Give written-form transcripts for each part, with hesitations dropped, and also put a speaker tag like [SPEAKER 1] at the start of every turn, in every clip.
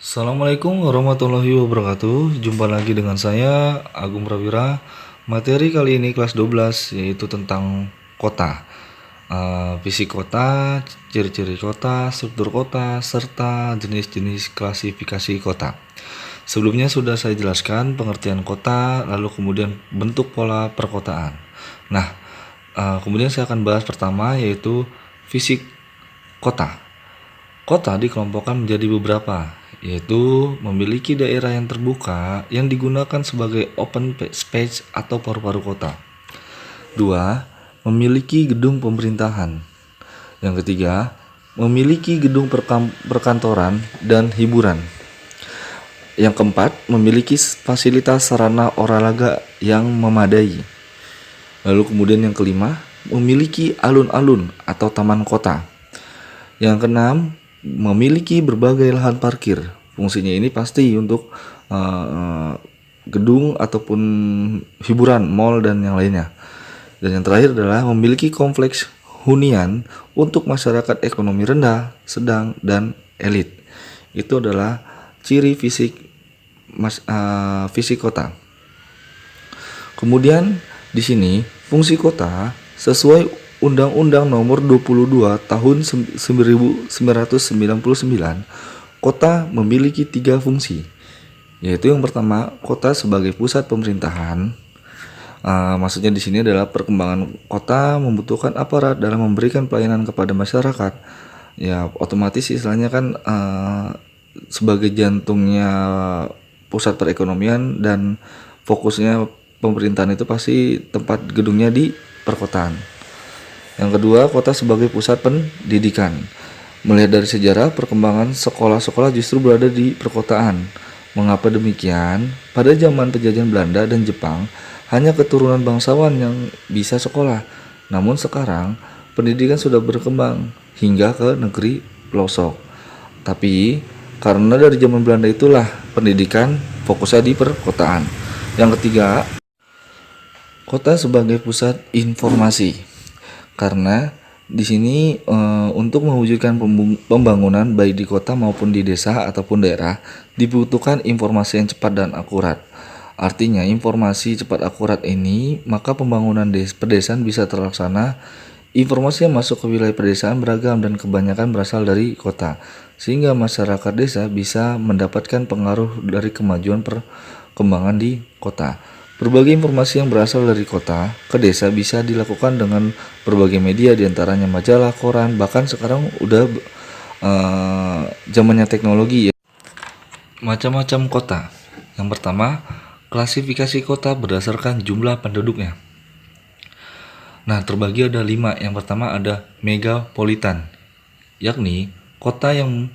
[SPEAKER 1] Assalamualaikum warahmatullahi wabarakatuh. Jumpa lagi dengan saya Agung Prawira. Materi kali ini kelas 12 yaitu tentang kota. Fisik kota, ciri-ciri kota, struktur kota, serta jenis-jenis klasifikasi kota. Sebelumnya sudah saya jelaskan pengertian kota, lalu kemudian bentuk pola perkotaan. Nah, kemudian saya akan bahas pertama yaitu fisik kota. Kota dikelompokkan menjadi beberapa, yaitu memiliki daerah yang terbuka yang digunakan sebagai open space atau paru-paru kota. 2. Memiliki gedung pemerintahan. Yang ketiga, memiliki gedung perkantoran dan hiburan. Yang keempat, memiliki fasilitas sarana olahraga yang memadai. Lalu kemudian yang kelima, memiliki alun-alun atau taman kota. Yang keenam, memiliki berbagai lahan parkir. Fungsinya ini pasti untuk gedung ataupun hiburan, mall dan yang lainnya. Dan yang terakhir adalah memiliki kompleks hunian untuk masyarakat ekonomi rendah, sedang, dan elit. Itu adalah ciri fisik kota. Kemudian di sini fungsi kota sesuai Undang-Undang Nomor 22 Tahun 1999, kota memiliki 3 fungsi, yaitu yang pertama, kota sebagai pusat pemerintahan. Maksudnya di sini adalah perkembangan kota membutuhkan aparat dalam memberikan pelayanan kepada masyarakat. Ya, otomatis istilahnya kan sebagai jantungnya pusat perekonomian dan fokusnya pemerintahan itu pasti tempat gedungnya di perkotaan. Yang kedua, kota sebagai pusat pendidikan. Melihat dari sejarah, perkembangan sekolah-sekolah justru berada di perkotaan. Mengapa demikian? Pada zaman penjajahan Belanda dan Jepang, hanya keturunan bangsawan yang bisa sekolah. Namun sekarang, pendidikan sudah berkembang hingga ke negeri pelosok. Tapi, karena dari zaman Belanda itulah pendidikan fokusnya di perkotaan. Yang ketiga, kota sebagai pusat informasi. Karena di sini untuk mewujudkan pembangunan baik di kota maupun di desa ataupun daerah dibutuhkan informasi yang cepat dan akurat. Artinya informasi cepat akurat ini maka pembangunan pedesaan bisa terlaksana. Informasi yang masuk ke wilayah pedesaan beragam dan kebanyakan berasal dari kota, sehingga masyarakat desa bisa mendapatkan pengaruh dari kemajuan perkembangan di kota. Berbagai informasi yang berasal dari kota ke desa bisa dilakukan dengan berbagai media, diantaranya majalah, koran, bahkan sekarang udah zamannya teknologi ya. Macam-macam kota. Yang pertama, klasifikasi kota berdasarkan jumlah penduduknya. Nah, terbagi ada 5. Yang pertama ada megapolitan, yakni kota yang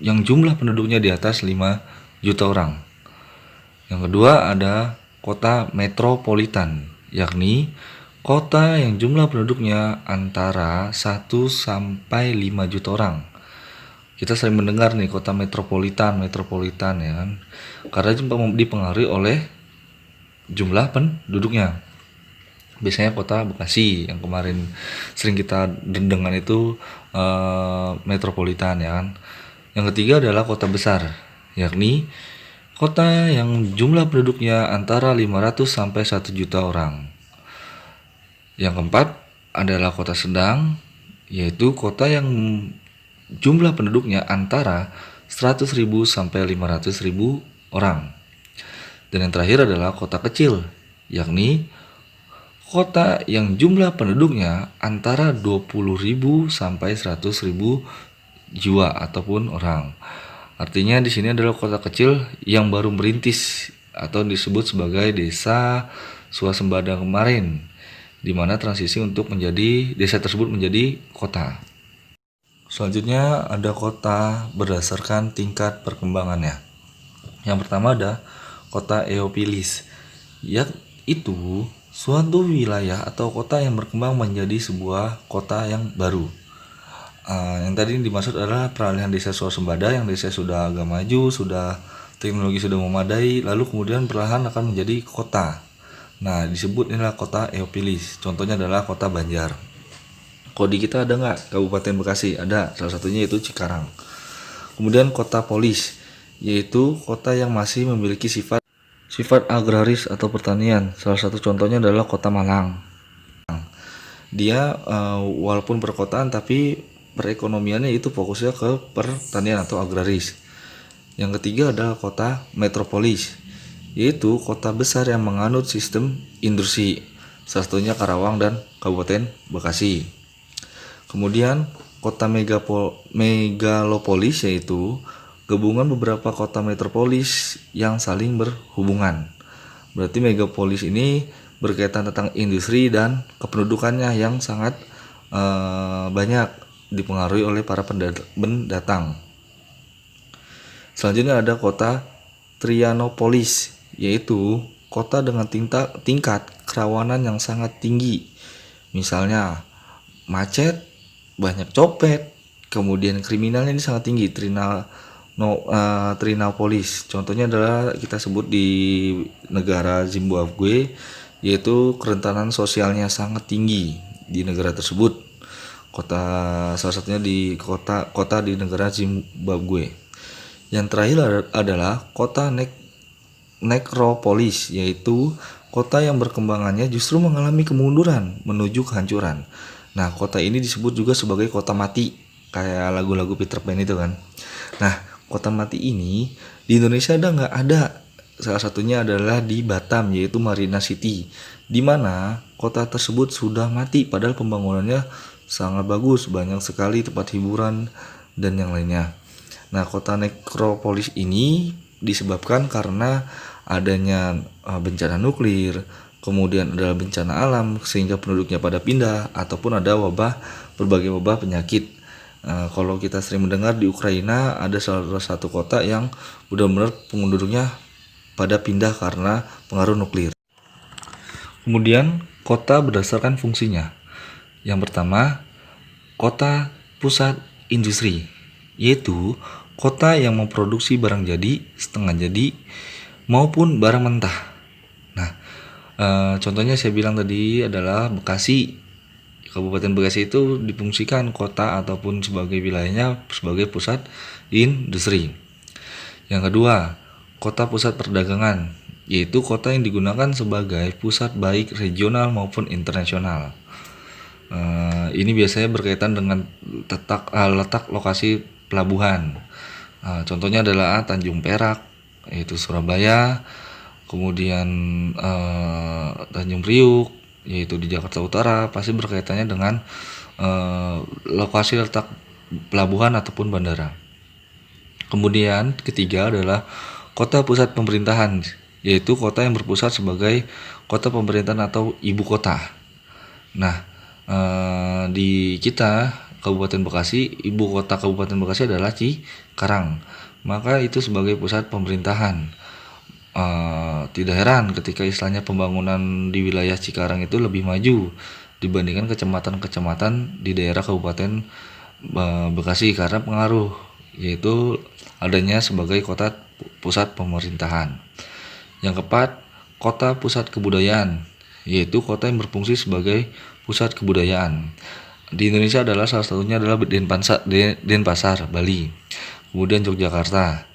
[SPEAKER 1] jumlah penduduknya di atas 5 juta orang. Yang kedua ada kota metropolitan, yakni kota yang jumlah penduduknya antara 1 sampai 5 juta orang. Kita sering mendengar nih kota metropolitan ya kan. Karena dipengaruhi oleh jumlah penduduknya. Biasanya kota Bekasi yang kemarin sering kita dengar itu metropolitan ya kan. Yang ketiga adalah kota besar, yakni kota yang jumlah penduduknya antara 500 sampai 1 juta orang. Yang keempat adalah kota sedang, yaitu kota yang jumlah penduduknya antara 100.000 sampai 500.000 orang. Dan yang terakhir adalah kota kecil, yakni kota yang jumlah penduduknya antara 20.000 sampai 100.000 jiwa ataupun orang. Artinya di sini adalah kota kecil yang baru merintis atau disebut sebagai desa swasembada kemarin, di mana transisi untuk menjadi desa tersebut menjadi kota. Selanjutnya ada kota berdasarkan tingkat perkembangannya. Yang pertama ada kota Eopilis, yaitu suatu wilayah atau kota yang berkembang menjadi sebuah kota yang baru. Yang tadi dimaksud adalah peralihan desa swasembada yang desa sudah agak maju, sudah teknologi sudah memadai, lalu kemudian perlahan akan menjadi kota. Nah, disebut inilah kota Eopilis. Contohnya adalah kota Banjar. Kalau di kita ada nggak Kabupaten Bekasi? Ada, salah satunya itu Cikarang. Kemudian kota polis, yaitu kota yang masih memiliki sifat agraris atau pertanian. Salah satu contohnya adalah Kota Malang. Dia walaupun perkotaan tapi perekonomiannya itu fokusnya ke pertanian atau agraris. Yang ketiga adalah kota metropolis, yaitu kota besar yang menganut sistem industri, salah satunya Karawang dan Kabupaten Bekasi. Kemudian kota megalopolis, yaitu gabungan beberapa kota metropolis yang saling berhubungan. Berarti megapolis ini berkaitan tentang industri dan kependudukannya yang sangat banyak dipengaruhi oleh para pendatang. Selanjutnya ada kota Trianopolis, yaitu kota dengan tingkat kerawanan yang sangat tinggi. Misalnya macet, banyak copet, kemudian kriminalnya ini sangat tinggi. Trinopolis, contohnya adalah kita sebut di negara Zimbabwe, yaitu kerentanan sosialnya sangat tinggi di negara tersebut. Salah satunya di kota di negara Zimbabwe. Yang terakhir adalah kota nekropolis, yaitu kota yang berkembangannya justru mengalami kemunduran menuju kehancuran. Nah, kota ini disebut juga sebagai kota mati, kayak lagu-lagu Peter Pan itu kan. Nah, kota mati ini di Indonesia nggak ada. Salah satunya adalah di Batam, yaitu Marina City, di mana kota tersebut sudah mati padahal pembangunannya sangat bagus, banyak sekali tempat hiburan dan yang lainnya. Nah, kota nekropolis ini disebabkan karena adanya bencana nuklir, kemudian adalah bencana alam sehingga penduduknya pada pindah, ataupun ada berbagai wabah penyakit. Kalau kita sering mendengar di Ukraina ada salah satu kota yang benar-benar penduduknya pada pindah karena pengaruh nuklir. Kemudian kota berdasarkan fungsinya. Yang pertama, kota pusat industri, yaitu kota yang memproduksi barang jadi, setengah jadi, maupun barang mentah. Nah, contohnya saya bilang tadi adalah Bekasi. Kabupaten Bekasi itu difungsikan kota ataupun sebagai wilayahnya sebagai pusat industri. Yang kedua, kota pusat perdagangan, yaitu kota yang digunakan sebagai pusat baik regional maupun internasional. Ini biasanya berkaitan dengan letak lokasi pelabuhan. Contohnya adalah Tanjung Perak, yaitu Surabaya, kemudian Tanjung Priuk, yaitu di Jakarta Utara, pasti berkaitannya dengan lokasi letak pelabuhan ataupun bandara. Kemudian ketiga adalah kota pusat pemerintahan, yaitu kota yang berpusat sebagai kota pemerintahan atau ibu kota. Nah, di kita Kabupaten Bekasi, ibu kota Kabupaten Bekasi adalah Cikarang, maka itu sebagai pusat pemerintahan. Tidak heran ketika istilahnya pembangunan di wilayah Cikarang itu lebih maju dibandingkan kecamatan-kecamatan di daerah Kabupaten Bekasi karena pengaruh, yaitu adanya sebagai kota pusat pemerintahan. Yang keempat, kota pusat kebudayaan, yaitu kota yang berfungsi sebagai pusat kebudayaan. Di Indonesia adalah salah satunya adalah Denpasar, Bali. Kemudian Yogyakarta,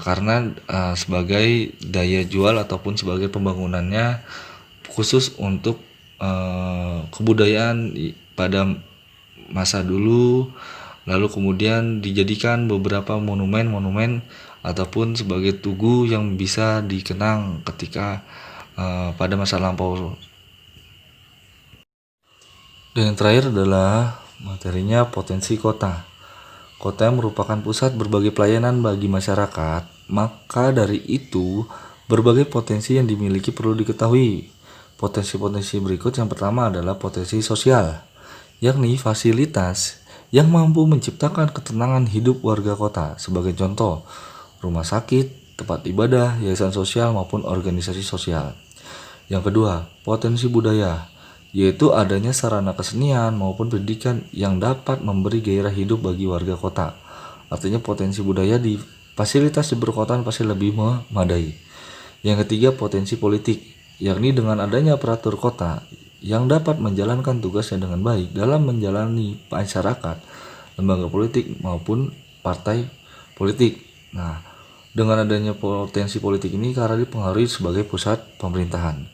[SPEAKER 1] karena sebagai daya jual ataupun sebagai pembangunannya khusus untuk kebudayaan pada masa dulu, lalu kemudian dijadikan beberapa monumen ataupun sebagai tugu yang bisa dikenang ketika pada masa lampau. Dan yang terakhir adalah materinya potensi kota. Kota yang merupakan pusat berbagai pelayanan bagi masyarakat, maka dari itu berbagai potensi yang dimiliki perlu diketahui. Potensi-potensi berikut yang pertama adalah potensi sosial, yakni fasilitas yang mampu menciptakan ketenangan hidup warga kota. Sebagai contoh, rumah sakit, tempat ibadah, yayasan sosial maupun organisasi sosial. Yang kedua, potensi budaya, yaitu adanya sarana kesenian maupun pendidikan yang dapat memberi gairah hidup bagi warga kota. Artinya potensi budaya di fasilitas di perkotaan pasti lebih memadai. Yang ketiga, potensi politik, yakni dengan adanya aparatur kota yang dapat menjalankan tugasnya dengan baik dalam menjalani masyarakat, lembaga politik maupun partai politik. Nah, dengan adanya potensi politik ini karena dipengaruhi sebagai pusat pemerintahan.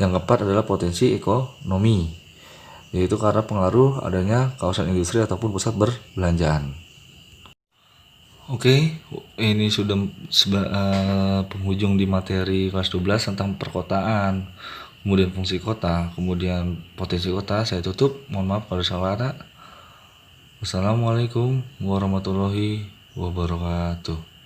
[SPEAKER 1] Yang keempat adalah potensi ekonomi, yaitu karena pengaruh adanya kawasan industri ataupun pusat perbelanjaan. Oke, ini sudah penghujung di materi kelas 12 tentang perkotaan, kemudian fungsi kota, kemudian potensi kota. Saya tutup, mohon maaf kalau salah kata. Wassalamualaikum warahmatullahi wabarakatuh.